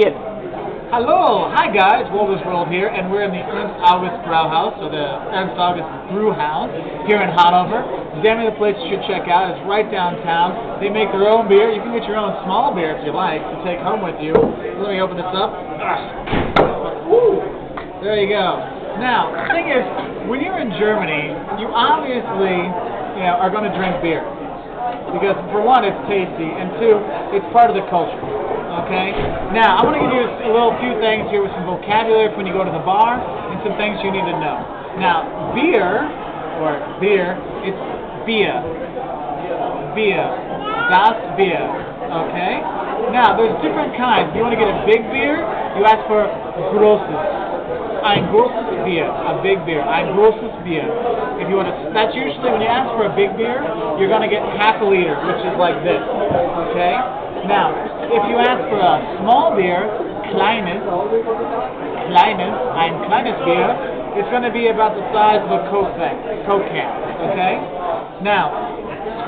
begin. Hello, hi guys, Wolver's World here, and we're in the Ernst August Brauhaus, or the Ernst August Brauhaus, here in Hannover. Definitely the place you should check out. It's right downtown. They make their own beer. You can get your own small beer if you like to take home with you. Let me open this up. There you go. Now, the thing is, when you're in Germany, you obviously, are going to drink beer. Because for one, it's tasty, and two, it's part of the culture. Okay? Now, I'm going to give you a few things here with some vocabulary for when you go to the bar, and some things you need to know. Now, beer, it's Bier. Bier. Das Bier. Okay? Now, there's different kinds. If you want to get a big beer, you ask for großes. Ein großes Bier, a big beer. Ein großes Bier. If you want to, that's usually when you ask for a big beer, you're going to get half a liter, which is like this. Okay? Now, if you ask for a small beer, kleines, ein kleines Bier, it's going to be about the size of a Coke can. Okay? Now,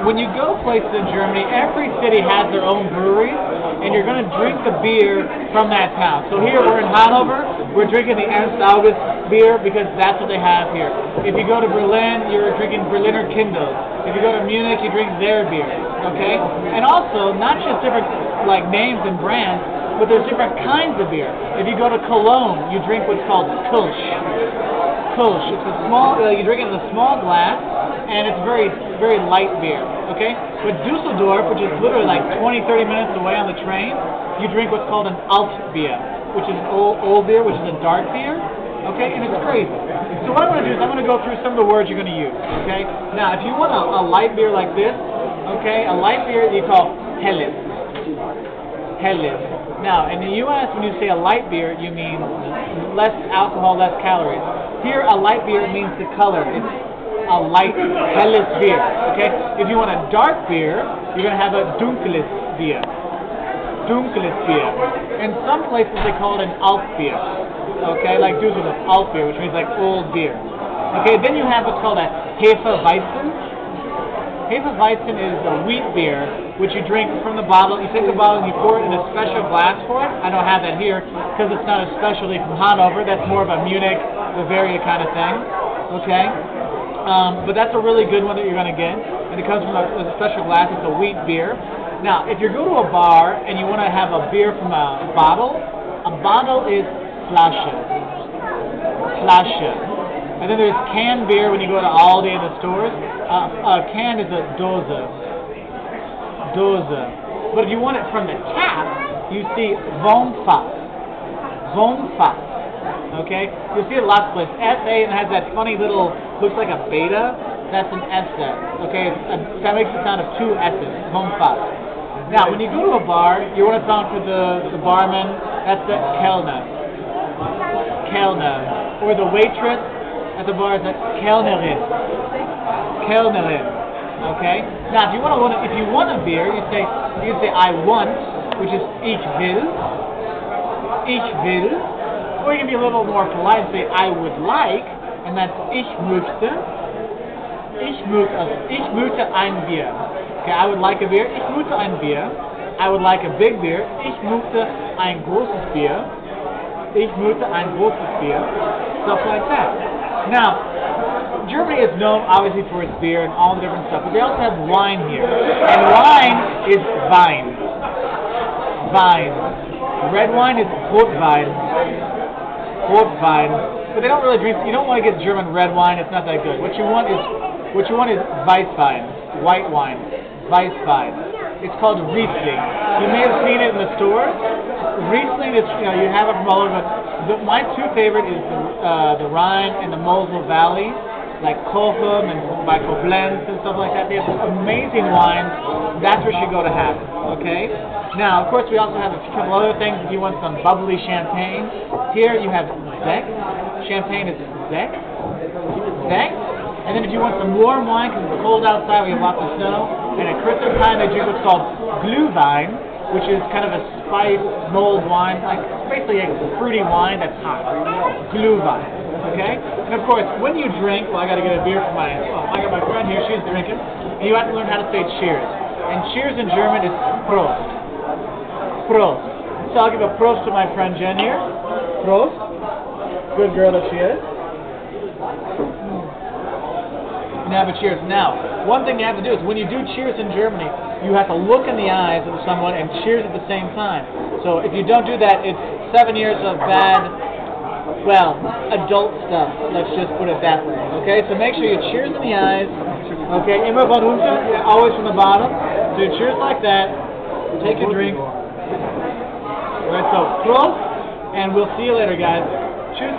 when you go places in Germany, every city has their own breweries, and you're going to drink the beer from that town. So here we're in Hannover, we're drinking the Ernst August beer because that's what they have here. If you go to Berlin, you're drinking Berliner Kindle. If you go to Munich, you drink their beer. Okay? And also, not just different names and brands, but there's different kinds of beer. If you go to Cologne, you drink what's called Kolsch. Kolsch. It's a small. You drink it in a small glass, and it's very, very light beer. Okay. But Duesseldorf, which is literally like 20-30 minutes away on the train, you drink what's called an Altbier, which is old beer, which is a dark beer. Okay, and it's crazy. So what I'm going to do is I'm going to go through some of the words you're going to use. Okay. Now, if you want a light beer like this, okay, a light beer you call helles. Helles. Now, in the U.S., when you say a light beer, you mean less alcohol, less calories. Here, a light beer means the color. It's a light, helles beer. Okay? If you want a dark beer, you're going to have a Dunkles beer. Dunkles beer. In some places, they call it an Altbier. Okay? Like Duesseldorf, Altbier, which means like old beer. Okay? Then you have what's called a Hefeweizen. Hefeweizen is a wheat beer, which you drink from the bottle. You take the bottle and you pour it in a special glass for it. I don't have that here because it's not a specialty from Hannover. That's more of a Munich, Bavaria kind of thing. Okay? But that's a really good one that you're going to get. And it comes from a special glass. It's a wheat beer. Now, if you go to a bar and you want to have a beer from a bottle is Flasche. Flasche. And then there's canned beer when you go to Aldi in the stores. A can is a Dose. Dose. But if you want it from the tap, you see Wohnfass. Wohnfass. Okay? You'll see it lots of places. S-A, and it has that funny little, looks like a beta. That's an S there. Okay? That makes the sound of two S's. Wohnfass. Now, when you go to a bar, you want to talk to the barman. That's the Kellner. Kellner. Or the waitress at the bar is a Kellnerin. Kellnerin. Okay? Now, if you want a beer, you say I want, which is ich will. Ich will. Or you can be a little more polite and say I would like, and that's ich möchte. Ich möchte ein Bier. Okay, I would like a beer. Ich möchte ein Bier. I would like a big beer. Ich möchte ein großes Bier. Ich möchte ein großes Bier. Stuff like that. Now, Germany is known obviously for its beer and all the different stuff, but they also have wine here. And wine is Wein. Wein. Red wine is Rotwein. Rotwein. But they don't really drink. You don't want to get German red wine. It's not that good. What you want is Weisswein. White wine. Weisswein. It's called Riesling. You may have seen it in the stores. Riesling is, you have it from all over. But my two favorite is the Rhine and the Mosel Valley, like Cologne and by Koblenz and stuff like that. They have amazing wines. That's where you should go to have it. Okay? Now, of course, we also have a couple other things. If you want some bubbly champagne, here you have Sekt. Champagne is Sekt. Sekt. And then if you want some warm wine, because it's cold outside, we have lots of snow. And at Christmas time, they drink what's called Gluehwein, which is kind of a spiced mulled wine, like basically a fruity wine that's hot. Gluehwein. Okay? And of course, when you drink, I got to get a beer for I got my friend here, she's drinking, and you have to learn how to say cheers. And cheers in German is Prost. Prost. So I'll give a Prost to my friend Jen here. Prost. Good girl that she is. And have a cheers. Now, one thing you have to do is when you do cheers in Germany, you have to look in the eyes of someone and cheers at the same time. So if you don't do that, it's 7 years of bad, well, adult stuff. Let's just put it that way. Okay, so make sure you cheers in the eyes. Okay, immer von unten, always from the bottom. So you cheers like that. Take your drink. Alright, so Prost, and we'll see you later, guys. Cheers.